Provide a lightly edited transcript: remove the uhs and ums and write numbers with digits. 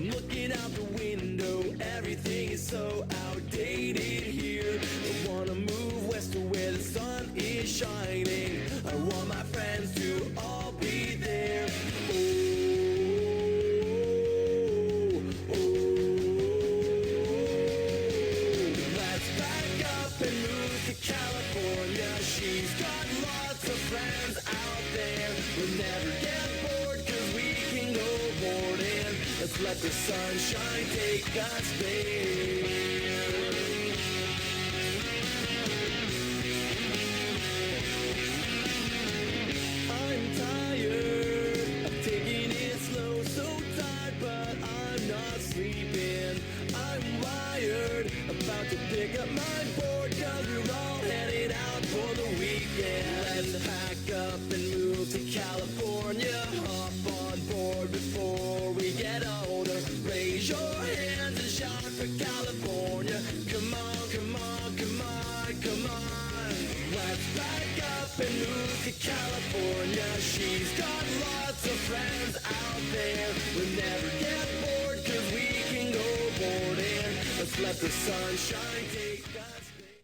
I'm looking out the window, everything is so outdated here. I wanna move west to where the sun is shining. I want my friends to all be there. Let's back up and move to California. She's got lots of friends out there. We'll never get bored 'cause we can go boarding. Let's let the sunshine take us there. I'm tired of taking it slow, so tired but I'm not sleeping. I'm wired, about to pick up my board 'cause we're all headed out for the weekend. Let's pack up and move to California. Hop on board before we get older. Raise your hands and shout for California. Come on, come on, come on, come on. Let's pack up and move to California. She's got lots of friends out there. We'll never get bored 'cause we can go boarding. Let's let the sunshine take us.